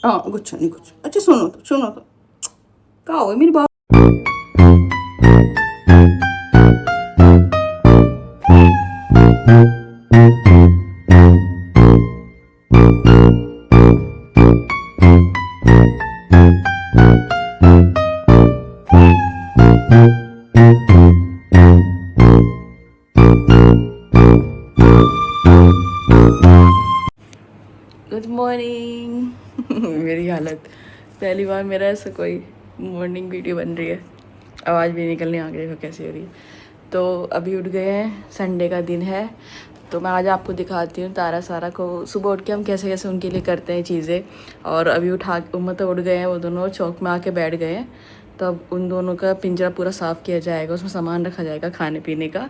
हाँ कुछ नहीं कुछ। अच्छा सुनो तो कहाँ हो मेरी बात। Good morning. मेरी हालत, पहली बार मेरा ऐसा कोई मॉर्निंग वीडियो बन रही है। आवाज़ भी निकलनी आगे देखो कैसी हो रही है। तो अभी उठ गए हैं, संडे का दिन है। तो मैं आज आपको दिखाती हूँ तारा सारा को सुबह उठ के हम कैसे कैसे उनके लिए करते हैं चीज़ें। और अभी मतलब उठ गए हैं, वो दोनों चौक में आके बैठ गए हैं। तो अब उन दोनों का पिंजरा पूरा साफ़ किया जाएगा, उसमें सामान रखा जाएगा खाने पीने का।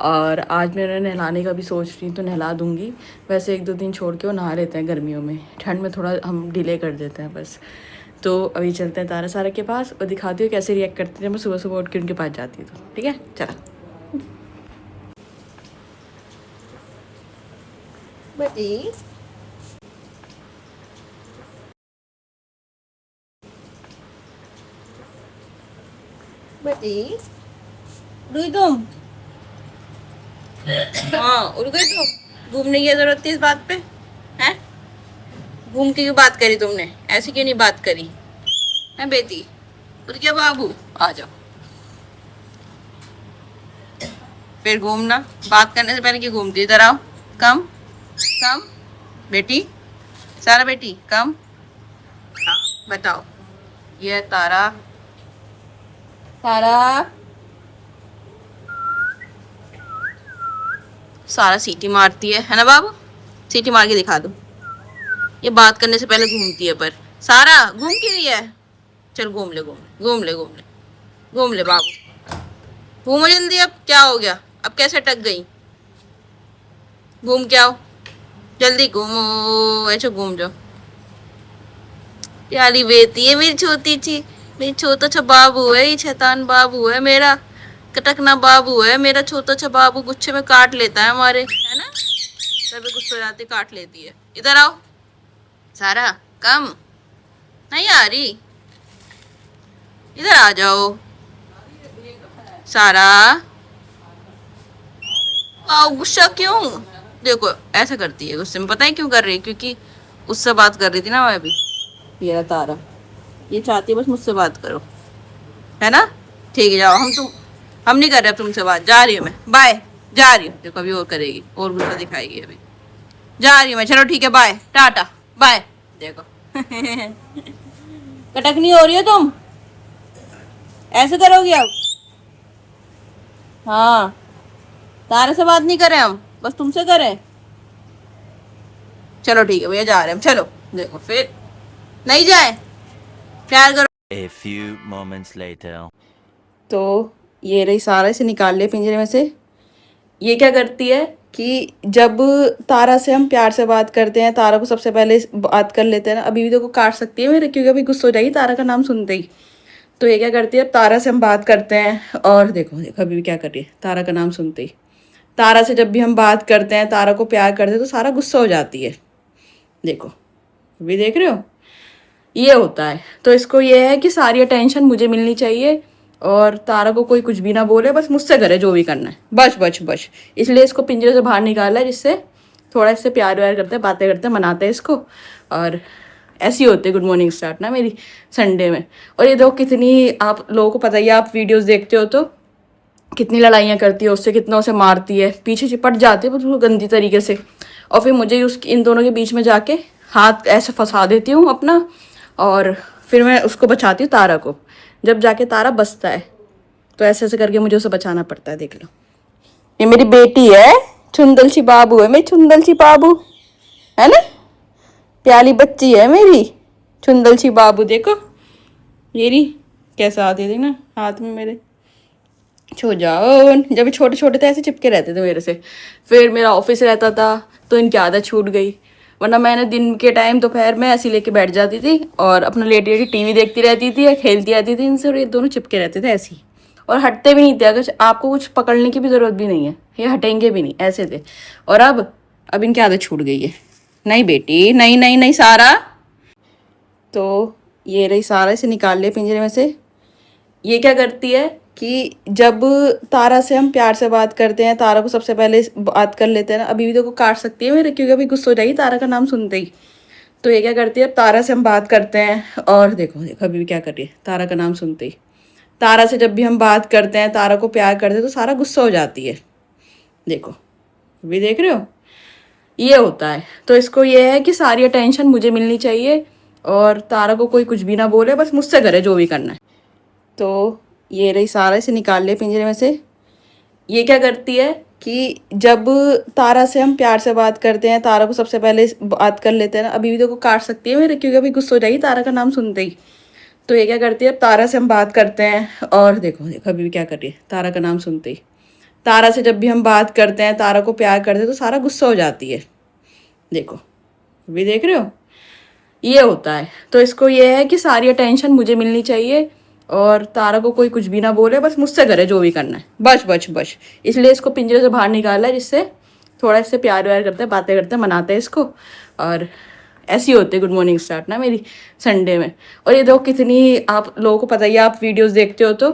और आज मैं उन्हें नहलाने का भी सोच रही हूँ, तो नहला दूँगी। वैसे 1-2 दिन छोड़ के वो नहा लेते हैं गर्मियों में, ठंड में थोड़ा हम डिले कर देते हैं बस। तो अभी चलते हैं तारा सारा के पास और दिखाती हूँ कैसे रिएक्ट करते हैं। मैं सुबह सुबह उठ के उनके पास जाती हूँ, तो ठीक है चलो। बेटी बेटी उठ गई तुम? हाँ उठ गई तुम? घूमने की जरूरत थी इस बात पे? हैं? घूम के क्यों बात करी तुमने? ऐसे क्यों नहीं बात करी है बेटी? उठ गया बाबू, आ जाओ। फिर घूमना, बात करने से पहले क्यों घूमती? इधर आओ, कम कम बेटी, सारा बेटी कम। हाँ, बताओ। ये तारा, तारा सारा सीटी मारती है ना बाबू? सीटी मार के दिखा दो। ये बात करने से पहले घूमती है, पर सारा घूम क्यों रही है? चल घूम ले, घूम ले, घूम ले, घूम ले बाबू, घूमो जल्दी। अब क्या हो गया? अब कैसे अटक गई? घूम के आओ, जल्दी घूमो, ऐसे घूम जाओ। प्यारी बेटी है मेरी छोटी सी, मेरी छोटा सा बाबू है, ये शैतान बाबू है मेरा, कटकना बाबू है मेरा। छोटा सा बाबू गुस्से में काट लेता है हमारे, है ना? तभी गुस्से हो जाती, काट लेती है। इधर आओ सारा, कम नहीं आ रही? इधर आ जाओ सारा। आओ, गुस्सा क्यों? देखो ऐसा करती है गुस्से में, पता है क्यों कर रही है? क्योंकि उससे बात कर रही थी ना मैं अभी। मेरा तारा ये चाहती है बस मुझसे बात करो, है ना? ठीक है जाओ, हम नहीं कर रहे अब तुमसे बात, जा रही हूँ मैं, बाय। जा रही हूँ, देखो अभी और करेगी, और गुस्सा दिखाएगी अभी। जा रही हूँ मैं, चलो ठीक है, बाय, टाटा बाय। देखो कटक नहीं हो रही हो तुम? ऐसे करोगी अब? हाँ, तारे से बात नहीं करें हम, बस तुमसे करें। चलो ठीक है भैया, जा रहे हैं हम, चलो। देखो फिर नहीं जाए, प्यार करो। A few moments later. तो ये रही, सारा इसे निकाल लिया पिंजरे में से। ये क्या करती है कि जब तारा से हम प्यार से बात करते हैं, तारा को सबसे पहले बात कर लेते हैं ना। अभी भी देखो काट सकती है मेरे, क्योंकि अभी गुस्सा हो जाएगी तारा का नाम सुनते ही। तो ये क्या करती है, तारा से हम बात करते हैं, और देखो देखो अभी भी क्या कर रही है तारा का नाम सुनते ही। तारा से जब भी हम बात करते हैं, तारा को प्यार करते हैं, तो सारा गुस्सा हो जाती है। देखो अभी देख रहे हो, ये होता है। तो इसको ये है कि सारी अटेंशन मुझे मिलनी चाहिए, और तारा को कोई कुछ भी ना बोले, बस मुझसे करे जो भी करना है, बस बस बस। इसलिए इसको पिंजरे से बाहर निकाला है, जिससे थोड़ा इससे प्यार व्यार करते हैं, बातें करते हैं, मनाते हैं इसको। और ऐसी होती है गुड मॉर्निंग स्टार्ट ना मेरी संडे में। और ये देखो कितनी, आप लोगों को पता ही है, आप वीडियोज़ देखते हो तो कितनी लड़ाइयाँ करती है उससे, कितना उसे मारती है, पीछे चिपट जाती है बिल्कुल गंदी तरीके से। और फिर मुझे इन दोनों के बीच में जाके हाथ ऐसे फंसा देती हूँ अपना, और फिर मैं उसको बचाती हूँ तारा को। जब जाके तारा बचता है, तो ऐसे ऐसे करके मुझे उसे बचाना पड़ता है। देख लो, ये मेरी बेटी है, चुंदल सी बाबू है मेरी, चुंदल सी बाबू है ना, प्याली बच्ची है मेरी चुंदल सी बाबू। देखो मेरी कैसा आती थी ना हाथ में मेरे। छो जाओ, जब छोटे छोटे थे ऐसे चिपके रहते थे मेरे से। फिर मेरा ऑफिस रहता था, तो इनकी आदत छूट गई। वरना मैंने दिन के टाइम दोपहर में ऐसी लेके बैठ जाती थी, और अपना लेटी लेटी टीवी देखती रहती थी या खेलती रहती थी इनसे, और ये दोनों चिपके रहते थे ऐसे ही। और हटते भी नहीं थे, अगर आपको कुछ पकड़ने की भी ज़रूरत भी नहीं है, ये हटेंगे भी नहीं, ऐसे थे। और अब इनकी आदत छूट गई है। नहीं बेटी, नहीं नहीं नहीं सारा, तो ये रही सारा, इसे निकाल लिया पिंजरे में से। ये क्या करती है कि जब तारा से हम प्यार से बात करते हैं, तारा को सबसे पहले बात कर लेते हैं ना। अभी भी देखो काट सकती है मेरे, क्योंकि अभी गुस्सा हो जाएगी तारा का नाम सुनते ही। तो ये क्या करती है, अब तारा से हम बात करते हैं, और देखो देखो अभी भी क्या कर रही है तारा का नाम सुनते ही। तारा से जब भी हम बात करते हैं, तारा को प्यार करते हैं, तो सारा गुस्सा हो जाती है। देखो अभी देख रहे हो, ये होता है। तो इसको ये है कि सारी अटेंशन मुझे मिलनी चाहिए, और तारा को कोई कुछ भी ना बोले, बस मुझसे करे जो भी करना है। तो ये रही सारा, इसे निकाल लिया पिंजरे में से। ये क्या करती है कि जब तारा से हम प्यार से बात करते हैं, तारा को सबसे पहले बात कर लेते हैं ना। अभी भी देखो काट सकती है मेरे, क्योंकि अभी गुस्सा हो जाएगी तारा का नाम सुनते ही। तो ये क्या करती है, अब तारा से हम बात करते हैं, और देखो देखो अभी भी क्या कर रही है तारा का नाम सुनते ही। तारा से जब भी हम बात करते हैं, तारा को प्यार करते हैं, तो सारा गुस्सा हो जाती है। देखो अभी देख रहे हो, ये होता है। तो इसको ये है कि सारी अटेंशन मुझे मिलनी चाहिए, और तारा को कोई कुछ भी ना बोले, बस मुझसे करे जो भी करना है। बस बस बस, इसलिए इसको पिंजरे से बाहर निकाला है, जिससे थोड़ा इससे प्यार व्यार करते हैं, बातें करते हैं, मनाते हैं इसको। और ऐसी होती है गुड मॉर्निंग स्टार्ट ना मेरी संडे में। और ये देखो कितनी, आप लोगों को पता ही है, आप वीडियोज़ देखते हो तो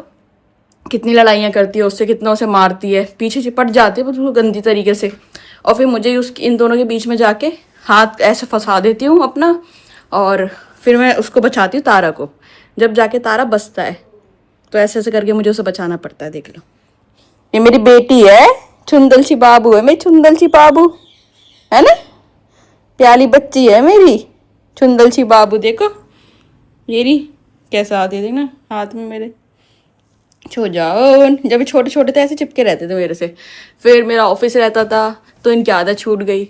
कितनी लड़ाइयाँ करती है उससे, कितना उसे मारती है, पीछे चिपट जाती है बिल्कुल गंदी तरीके से। और फिर मुझे इन दोनों के बीच में जाके हाथ ऐसे फंसा देती हूँ अपना, और फिर मैं उसको बचाती हूँ तारा को। जब जाके तारा बचता है, तो ऐसे ऐसे करके मुझे उसे बचाना पड़ता है। देख लो, ये मेरी बेटी है, चुंदल सी बाबू है मेरी, चुंदल सी बाबू है ना, प्याली बच्ची है मेरी चुंदल सी बाबू। देखो मेरी कैसा आती है ना हाथ में मेरे। छो जाओ, जब छोटे छोटे थे ऐसे चिपके रहते थे मेरे से। फिर मेरा ऑफिस रहता था, तो इनकी आदत छूट गई।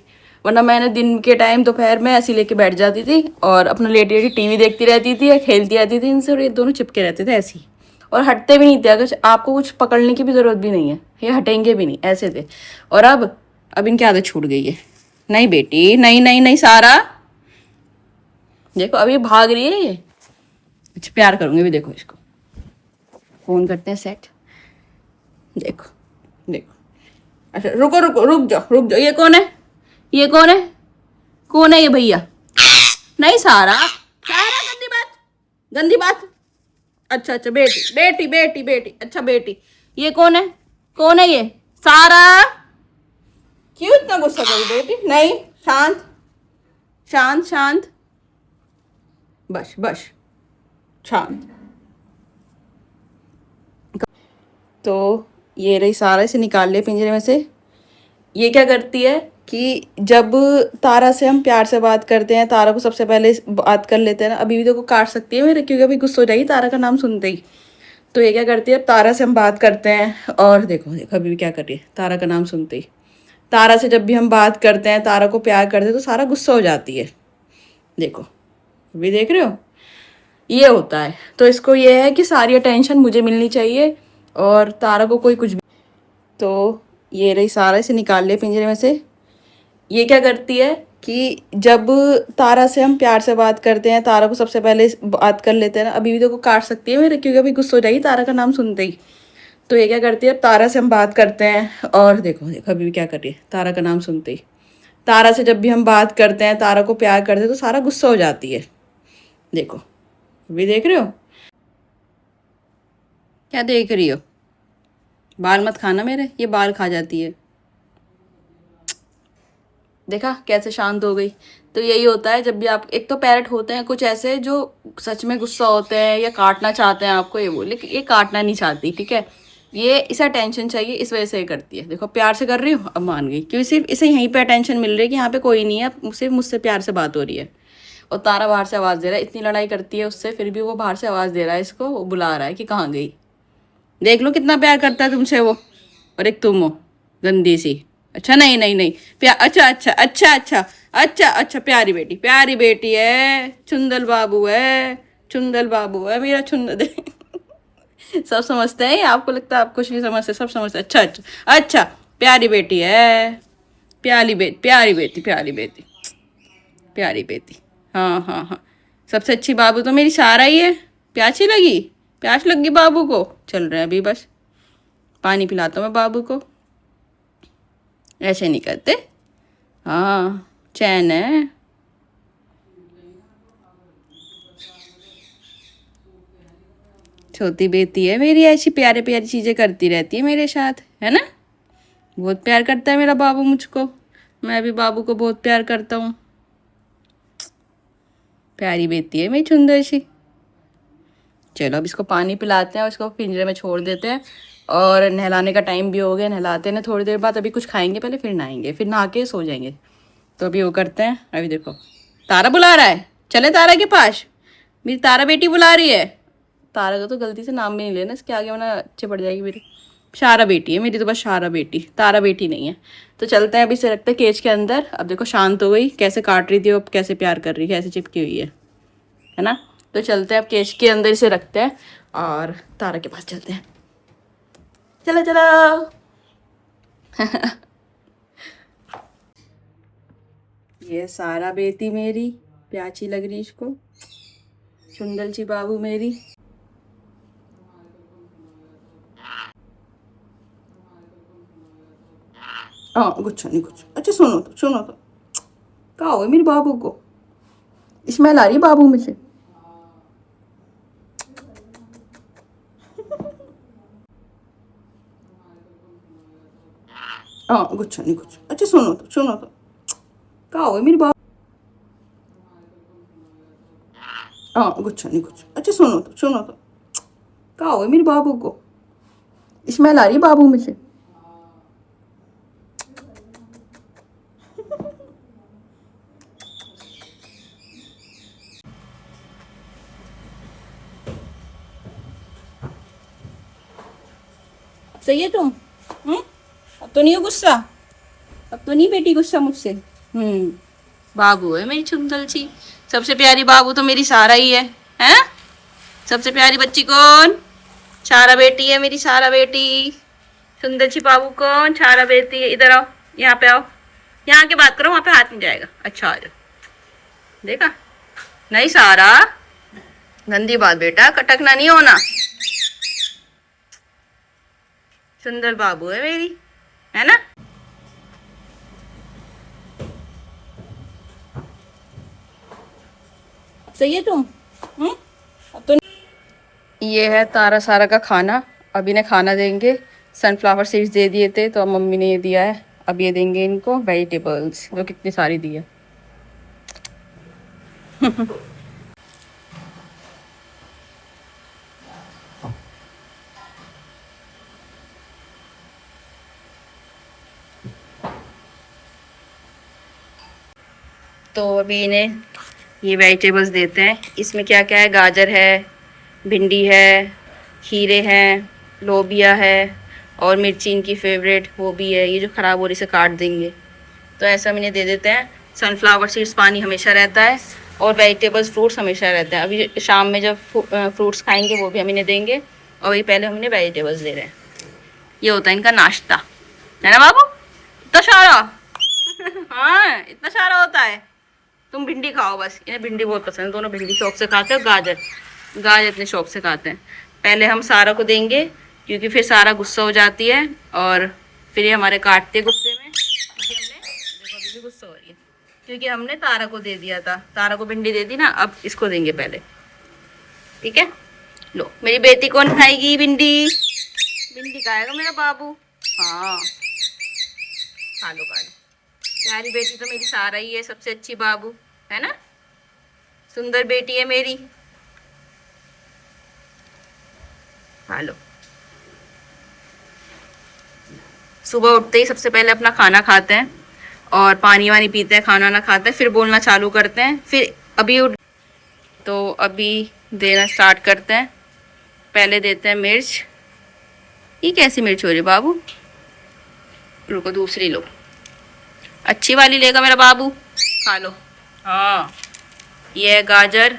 वरना मैंने दिन के टाइम दोपहर में ऐसी लेके बैठ जाती थी, और अपना लेटी लेटी टीवी देखती रहती थी या खेलती रहती थी इनसे, और ये दोनों चिपके रहते थे ऐसे ही, और हटते भी नहीं थे। अगर आपको कुछ पकड़ने की भी ज़रूरत भी नहीं है, ये हटेंगे भी नहीं, ऐसे थे। और अब इनकी आदत छूट गई है। नहीं बेटी, नहीं नहीं नहीं सारा, देखो अभी भाग रही है ये। अच्छा प्यार करूँगी भी, देखो इसको फ़ोन करते हैं सेट। देखो देखो, अच्छा रुको रुको, रुक जाओ रुक जाओ। ये कौन है, ये कौन है, कौन है ये भैया? नहीं सारा, सारा गंदी बात, गंदी बात। अच्छा अच्छा बेटी बेटी बेटी बेटी, अच्छा बेटी। ये कौन है, कौन है ये? सारा, क्यों इतना गुस्सा करी बेटी? नहीं, शांत शांत शांत, बस बस शांत। तो ये रही सारा, इसे निकाल लिया पिंजरे में से। ये क्या करती है कि जब तारा से हम प्यार से बात करते हैं, तारा को सबसे पहले बात कर लेते हैं ना। अभी भी देखो काट सकती है मेरे, क्योंकि अभी गुस्सा हो जाएगी तारा का नाम सुनते ही। तो ये क्या करती है, अब तारा से हम बात करते हैं, और देखो देखो अभी भी क्या कर रही है तारा का नाम सुनते ही। तारा से जब भी हम बात करते हैं, तारा को प्यार करते हैं, तो सारा गुस्सा हो जाती है। देखो अभी देख रहे हो, ये होता है। तो इसको ये है कि सारी अटेंशन मुझे मिलनी चाहिए, और तारा को कोई कुछ भी। तो ये रही सारा, इसे निकाल लिया पिंजरे में से। ये क्या करती है कि जब तारा से हम प्यार से बात करते हैं, तारा को सबसे पहले बात कर लेते हैं ना। अभी भी देखो काट सकती है मेरे, क्योंकि अभी गुस्सा हो जाएगी तारा का नाम सुनते ही। तो ये क्या करती है, अब तारा से हम बात करते हैं, और देखो देखो अभी भी क्या कर रही है तारा का नाम सुनते ही। तारा से जब भी हम बात करते हैं, तारा को प्यार करते हैं, तो सारा गुस्सा हो जाती है। देखो अभी देख रहे हो, क्या देख रही हो? बाल मत खाना मेरे, ये बाल खा जाती है। देखा कैसे शांत हो गई। तो यही होता है जब भी आप, एक तो पैरट होते हैं कुछ ऐसे जो सच में गुस्सा होते हैं या काटना चाहते हैं आपको, ये बोले कि ये काटना नहीं चाहती, ठीक है, ये इसे अटेंशन चाहिए, इस वजह से ये करती है। देखो प्यार से कर रही हूँ, अब मान गई, क्योंकि सिर्फ इसे यहीं पे अटेंशन मिल रही है कि यहाँ पे कोई नहीं है, सिर्फ मुझसे प्यार से बात हो रही है। और तारा बाहर से आवाज़ दे रहा है, इतनी लड़ाई करती है उससे, फिर भी वो बाहर से आवाज़ दे रहा है इसको, वो बुला रहा है कि कहाँ गई। देख लो कितना प्यार करता है तुमसे वो, और एक तुम हो गंदी सी। अच्छा नहीं नहीं नहीं, प्यार, अच्छा अच्छा अच्छा अच्छा अच्छा अच्छा, प्यारी बेटी है, चुंदल बाबू है, चुंदल बाबू है मेरा चुंदल। सब समझते हैं, आपको लगता है आप कुछ नहीं समझते, सब समझते। अच्छा अच्छा अच्छा, प्यारी बेटी है, प्यारी बेटी। हाँ हाँ हाँ, सबसे अच्छी बाबू तो मेरी सारा ही है। प्यास लगी बाबू को, चल रहे हैं अभी, बस पानी पिलाता हूँ मैं बाबू को। ऐसे नहीं करते, हाँ चैन है। छोटी बेटी है मेरी, ऐसी प्यारे प्यारी चीज़ें करती रहती है मेरे साथ, है ना। बहुत प्यार करता है मेरा बाबू मुझको, मैं भी बाबू को बहुत प्यार करता हूँ। प्यारी बेटी है मेरी सुंदर सी। चलो अब इसको पानी पिलाते हैं और इसको पिंजरे में छोड़ देते हैं। और नहलाने का टाइम भी हो गया, नहलाते हैं ना थोड़ी देर बाद। अभी कुछ खाएंगे पहले, फिर नहाएंगे, फिर नहा के सो जाएंगे। तो अभी वो करते हैं। अभी देखो तारा बुला रहा है, चले तारा के पास। मेरी तारा बेटी बुला रही है। तारा का तो गलती से नाम भी नहीं लेना इसके आगे, वरना अच्छे पड़ जाएगी मेरी। शारा बेटी है मेरी तो, बस शारा बेटी, तारा बेटी नहीं है। तो चलते हैं, अभी से रखते हैं केज के अंदर। अब देखो शांत हो गई, कैसे काट रही थी, अब कैसे प्यार कर रही है, कैसे चिपकी हुई है ना। तो चलते हैं अब केज के अंदर इसे रखते हैं और तारा के पास चलते हैं। चलो चलो। ये सारा बेटी मेरी, प्याची लग रही इसको, सुंदर सी बाबू मेरी। हाँ गुच्छा नहीं कुछ। अच्छा सुनो तो, सुनो तो, कहा हो मेरे बाबू को, स्मेल आ रही है बाबू में से। हाँ गुच्छा नहीं कुछ। अच्छा सुनो तो, सुनो तो, कहा हो मेरे बाबू। हाँ गुच्छा नहीं कुछ। अच्छा सुनो तो, सुनो तो, कहा हो मेरे बाबू को, स्मेल आ रही है बाबू में से। सही है तुम? अब तो नहीं हो गुस्सा? अब तो नहीं बेटी गुस्सा मुझसे? बाबू है मेरी सुंदर सी, सबसे प्यारी बाबू तो मेरी सारा ही है, हैं? सबसे प्यारी बच्ची कौन? सारा बेटी है मेरी, सारा बेटी। सुंदर सी बाबू कौन? सारा बेटी है। इधर आओ, यहाँ पे आओ, यहाँ के बात करो, वहाँ पे हाथ नहीं जाएगा। अच्छा आ जाओ। देखा नहीं सारा, गंदी बात बेटा, कटकना नहीं होना। सुंदर बाबू है मेरी, है ना। सही है तुम? अब तो ये है तारा सारा का खाना। अभी ने खाना देंगे। सनफ्लावर सीड्स दे दिए थे तो अब मम्मी ने ये दिया है। अब ये देंगे इनको वेजिटेबल्स, जो कितनी सारी दी है। तो अभी इन्हें ये वेजिटेबल्स देते हैं। इसमें क्या क्या है? गाजर है, भिंडी है, खीरे हैं, लोबिया है, और मिर्ची इनकी फेवरेट वो भी है। ये जो ख़राब हो रही से काट देंगे। तो ऐसा हम इन्हें दे देते हैं। सनफ्लावर सीड्स पानी हमेशा रहता है, और वेजिटेबल्स फ्रूट्स हमेशा रहते हैं। अभी शाम में जब फ्रूट्स खाएंगे वो भी हम इन्हें देंगे, और वही पहले हम इन्हें वेजिटेबल्स दे रहे हैं। ये होता है इनका नाश्ता, है ना बाबू? इतना सारा। हाँ इतना सारा होता है। तुम भिंडी खाओ बस, इन्हें भिंडी बहुत पसंद है। दोनों भिंडी शौक से खाते हैं, और गाजर, गाजर इतने शौक से खाते हैं। पहले हम सारा को देंगे, क्योंकि फिर सारा गुस्सा हो जाती है, और फिर ये हमारे काटते गुस्से में। क्योंकि हमने, देखो अभी भी गुस्सा हो रही है, क्योंकि हमने तारा को दे दिया था। तारा को भिंडी दे दी ना, अब इसको देंगे पहले। ठीक है, लो मेरी बेटी कौन खाएगी भिंडी? भिंडी खाएगा मेरा बाबू। हाँ खा लो खा लो। प्यारी बेटी तो मेरी सारा ही है, सबसे अच्छी बाबू, है ना। सुंदर बेटी है मेरी। खा लो। सुबह उठते ही सबसे पहले अपना खाना खाते हैं, और पानी वानी पीते हैं, खाना ना खाते हैं, फिर बोलना चालू करते हैं। फिर अभी तो अभी देना स्टार्ट करते हैं। पहले देते हैं मिर्च। ये कैसी मिर्च हो रही है बाबू? रुको दूसरी लो, अच्छी वाली लेगा मेरा बाबू। खा लो। हाँ ये है गाजर।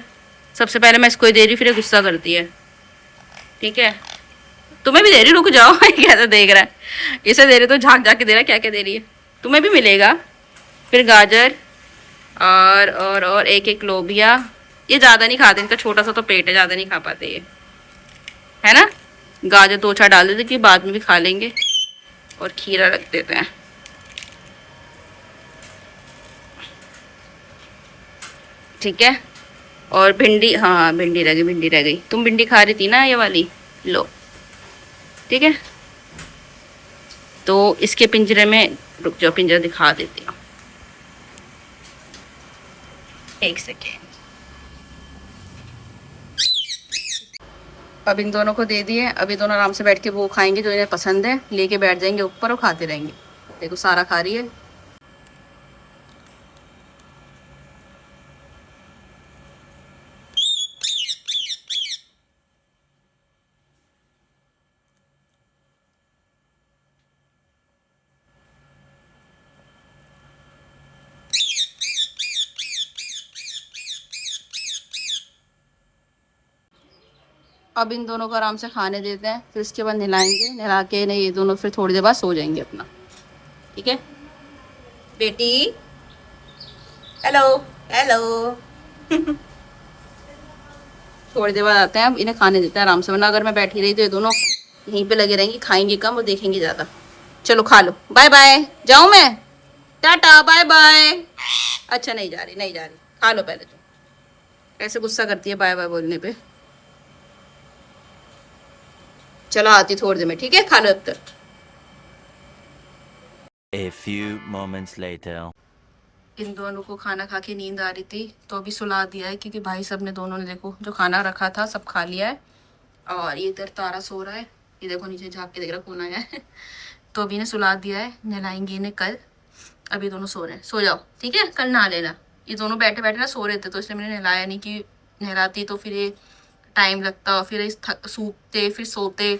सबसे पहले मैं इसको ही दे रही हूँ, फिर ये गुस्सा करती है। ठीक है, तुम्हें भी दे रही, रुक जाओ। कैसा देख रहा है, इसे दे रही तो झाँक झाँक के दे रहा है, क्या क्या दे रही है। तुम्हें भी मिलेगा। फिर गाजर, और एक एक लोबिया। ये ज़्यादा नहीं खाते, इनका छोटा सा तो पेट है, ज़्यादा नहीं खा पाते ये, है ना। गाजर दो चार डाल देते कि बाद में भी खा लेंगे। और खीरा रख देते हैं। ठीक है, और भिंडी, हाँ भिंडी रह गई, भिंडी रह गई। तुम भिंडी खा रही थी ना ये वाली, लो ठीक है। तो इसके पिंजरे में, रुक जाओ पिंजरा दिखा देती हूँ, एक सेकेंड। अब इन दोनों को दे दिए, अब ये दोनों आराम से बैठ के वो खाएंगे जो इन्हें पसंद है, लेके बैठ जाएंगे ऊपर और खाते रहेंगे। देखो सारा खा रही है। अब इन दोनों को आराम से खाने देते हैं, फिर इसके बाद नहलाएंगे, नहला के नहीं ये दोनों फिर थोड़ी देर बाद सो जाएंगे अपना, ठीक है। बेटी हेलो हेलो थोड़ी देर बाद आते हैं, अब इन्हें खाने देते हैं आराम से, वरना अगर मैं बैठी रही तो ये दोनों यहीं पे लगे रहेंगी, खाएंगी कम और देखेंगी ज़्यादा। चलो खा लो, बाय बाय, जाऊँ मैं, टाटा बाय बाय। अच्छा नहीं जा रही, नहीं जा रही, खा लो पहले। तो ऐसे गुस्सा करती है बाय बाय बोलने पे। चलो आती थोड़ी देर में, ठीक है, खा लो अब तक। A few moments later. इन दोनों को खाना खा के नींद आ रही थी, तो अभी सुला दिया है, क्योंकि भाई सब ने, दोनों ने देखो जो खाना रखा था सब खा लिया है। और ये इधर तारा सो रहा है, ये देखो नीचे झाँक के देख रहा कौन आया है तो अभी इन्हें सुला दिया है, नहलाएंगे इन्हें कल। अभी दोनों सो रहे हैं, सो जाओ ठीक है, कल नहा लेना। ये दोनों बैठे बैठे ना सो रहे थे, तो इसलिए मैंने नहलाया नहीं, कि नहलाती तो फिर ये टाइम लगता, और फिर इस सूखते फिर सोते,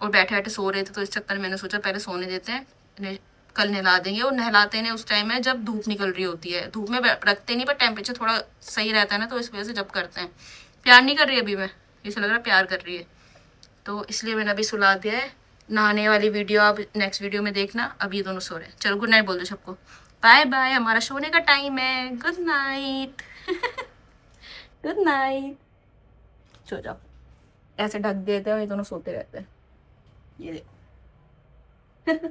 और बैठे बैठे सो रहे थे, तो इस चक्कर में मैंने सोचा पहले सोने देते हैं इन्हें, कल नहला देंगे। और नहलाते हैं उस टाइम है जब धूप निकल रही होती है, धूप में रखते नहीं, पर टेम्परेचर थोड़ा सही रहता है ना, तो इस वजह से जब करते हैं। प्यार नहीं कर रही अभी मैं, इसे लग रहा है प्यार कर रही है, तो इसलिए मैंने अभी सुला दिया है। नहाने वाली वीडियो आप नेक्स्ट वीडियो में देखना। अब ये दोनों सो रहे हैं, चलो गुड नाइट बोल दो सबको, बाय बाय, हमारा सोने का टाइम है, गुड नाइट गुड नाइट, सो जाओ। ऐसे ढक देते हैं, ये दोनों सोते रहते हैं, ये देखो